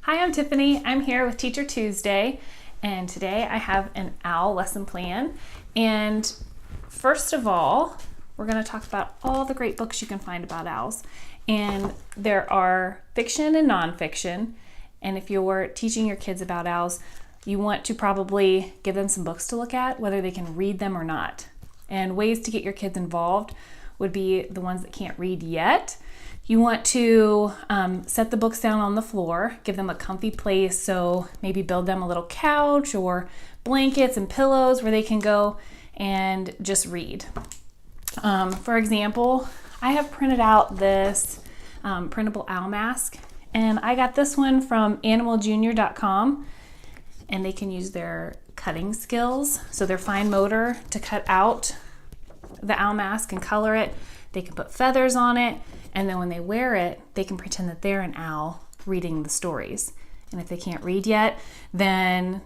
Hi, I'm Tiffany. I'm here with Teacher Tuesday, and today I have an owl lesson plan. And first of all, we're going to talk about all the great books you can find about owls. And there are fiction and nonfiction. And if you're teaching your kids about owls, you want to probably give them some books to look at, whether they can read them or not. And ways to get your kids involved would be the ones that can't read yet. You want to set the books down on the floor, give them a comfy place, so maybe build them a little couch or blankets and pillows where they can go and just read. For example, I have printed out this printable owl mask, and I got this one from animaljunior.com, and they can use their cutting skills, so their fine motor, to cut out the owl mask and color it. They can put feathers on it, and then when they wear it, they can pretend that they're an owl reading the stories. And if they can't read yet, then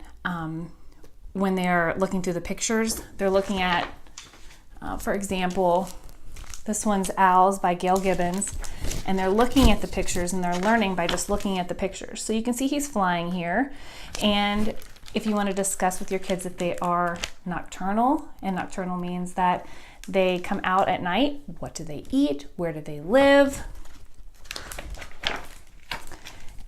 when they're looking through the pictures, they're looking at, for example, this one's Owls by Gail Gibbons, and they're looking at the pictures and they're learning by just looking at the pictures. So you can see he's flying here. And if you want to discuss with your kids that they are nocturnal, and nocturnal means that they come out at night, what do they eat? Where do they live?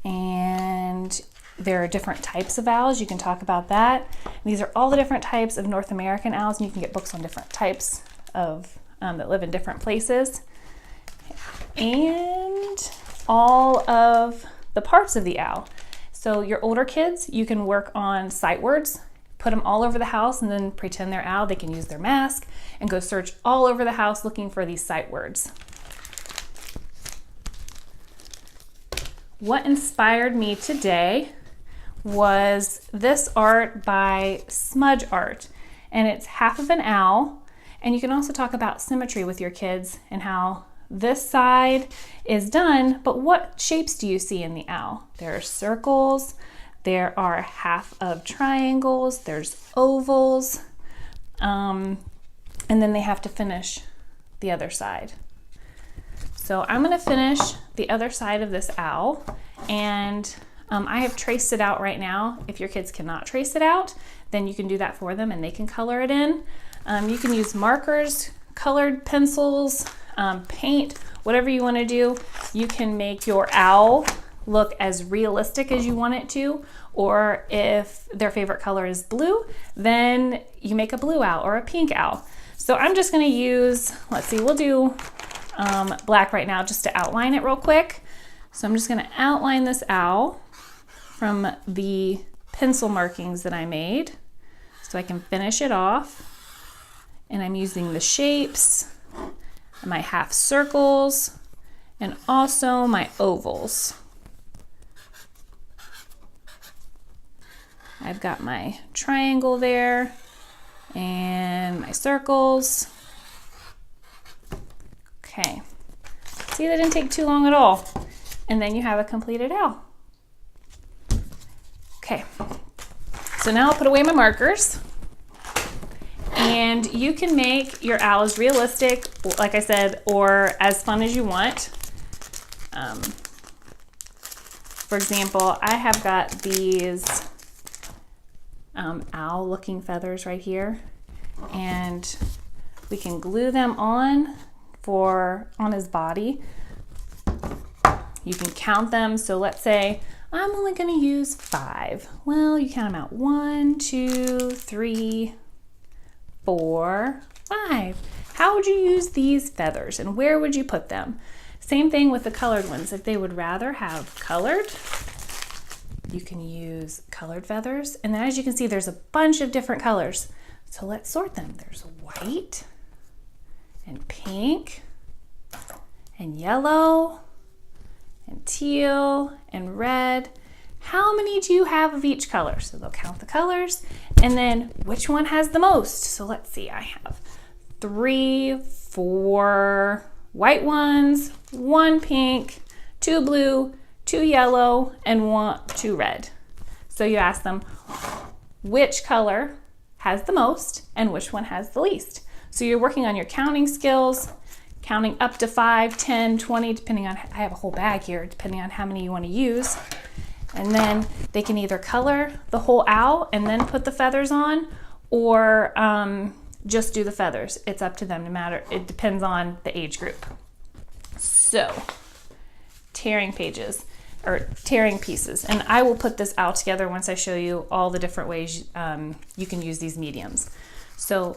And there are different types of owls. You can talk about that. These are all the different types of North American owls, and you can get books on different types of that live in different places. And all of the parts of the owl. So your older kids, you can work on sight words. Put them all over the house and then pretend they're owl. They can use their mask and go search all over the house looking for these sight words. What inspired me today was this art by Smudge Art, and it's half of an owl. And you can also talk about symmetry with your kids and how this side is done, but what shapes do you see in the owl? There are circles. There are half of triangles, there's ovals, and then they have to finish the other side. So I'm going to finish the other side of this owl, and I have traced it out right now. If your kids cannot trace it out, then you can do that for them and they can color it in. You can use markers, colored pencils, paint, whatever you want to do. You can make your owl look as realistic as you want it to, or if their favorite color is blue, then you make a blue owl or a pink owl. So I'm just going to use, let's see, we'll do black right now just to outline it real quick. So I'm just going to outline this owl from the pencil markings that I made so I can finish it off. And I'm using the shapes, my half circles, and also my ovals. I've got my triangle there and my circles. Okay, see, that didn't take too long at all. And then you have a completed owl. Okay, so now I'll put away my markers. And you can make your owl as realistic, like I said, or as fun as you want. For example, I have got these owl looking feathers right here, and we can glue them on his body. You can count them. So let's say I'm only going to use 5. Well, you count them out. 1, 2, 3, 4, 5. How would you use these feathers and where would you put them? Same thing with the colored ones. If they would rather have colored, you can use colored feathers. And then as you can see, there's a bunch of different colors. So let's sort them. There's white and pink and yellow and teal and red. How many do you have of each color? So they'll count the colors and then which one has the most. So let's see, I have 3, 4 white ones, 1 pink, 2 blue, 2 yellow, and 2 red. So you ask them which color has the most and which one has the least. So you're working on your counting skills, counting up to 5, 10, 20, depending on, I have a whole bag here, depending on how many you want to use. And then they can either color the whole owl and then put the feathers on, or just do the feathers. It's up to them, no matter, it depends on the age group. So, tearing pages, or tearing pieces. And I will put this out together once I show you all the different ways you can use these mediums. So,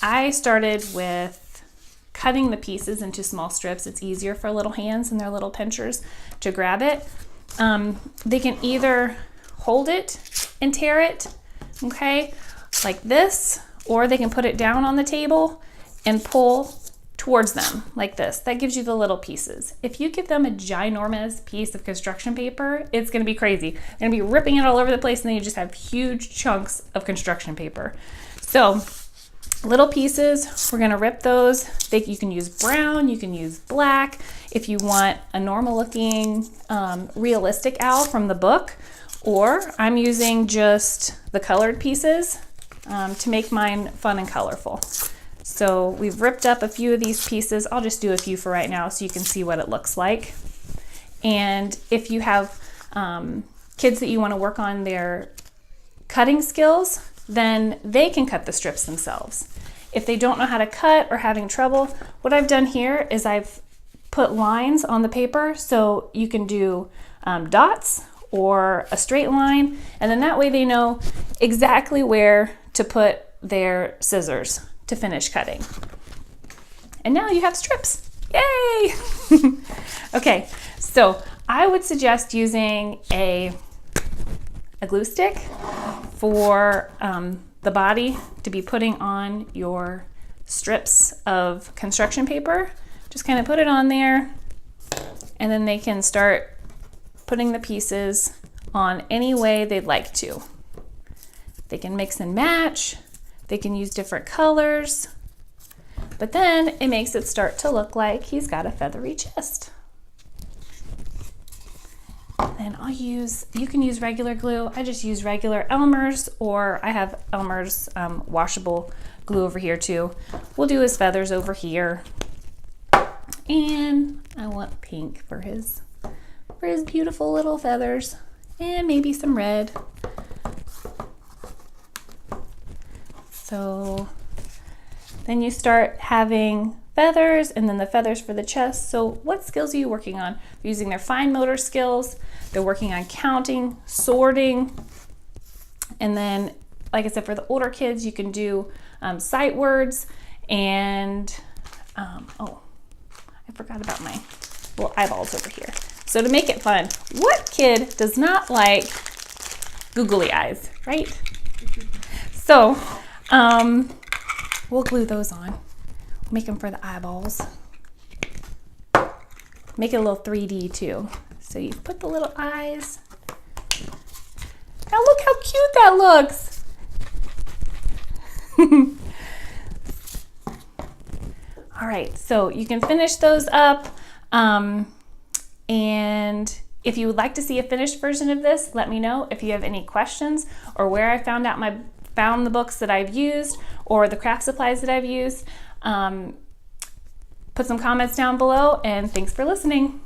I started with cutting the pieces into small strips. It's easier for little hands and their little pinchers to grab it. They can either hold it and tear it, okay, like this, or they can put it down on the table and pull towards them like this. That gives you the little pieces. If you give them a ginormous piece of construction paper, it's going to be crazy. They're going to be ripping it all over the place, and then you just have huge chunks of construction paper. So little pieces, we're going to rip those. You can use brown, you can use black. If you want a normal looking realistic owl from the book, or I'm using just the colored pieces to make mine fun and colorful. So we've ripped up a few of these pieces. I'll just do a few for right now so you can see what it looks like. And if you have kids that you want to work on their cutting skills, then they can cut the strips themselves. If they don't know how to cut or having trouble, what I've done here is I've put lines on the paper so you can do dots or a straight line, and then that way they know exactly where to put their scissors to finish cutting. And now you have strips. Yay! Okay, so I would suggest using a glue stick for the body to be putting on your strips of construction paper. Just kind of put it on there, and then they can start putting the pieces on any way they'd like to. They can mix and match, they can use different colors, but then it makes it start to look like he's got a feathery chest. And you can use regular glue. I just use regular Elmer's, or I have Elmer's washable glue over here too. We'll do his feathers over here. And I want pink for his beautiful little feathers, and maybe some red. So then you start having feathers, and then the feathers for the chest. So what skills are you working on? They're using their fine motor skills. They're working on counting, sorting, and then, like I said, for the older kids, you can do sight words, and oh, I forgot about my little eyeballs over here. So to make it fun, what kid does not like googly eyes, right? So we'll glue those on. Make them for the eyeballs. Make it a little 3D too. So you put the little eyes. Now look how cute that looks. All right, so you can finish those up. And if you would like to see a finished version of this, let me know. If you have any questions, or where I found the books that I've used, or the craft supplies that I've used, put some comments down below, and thanks for listening.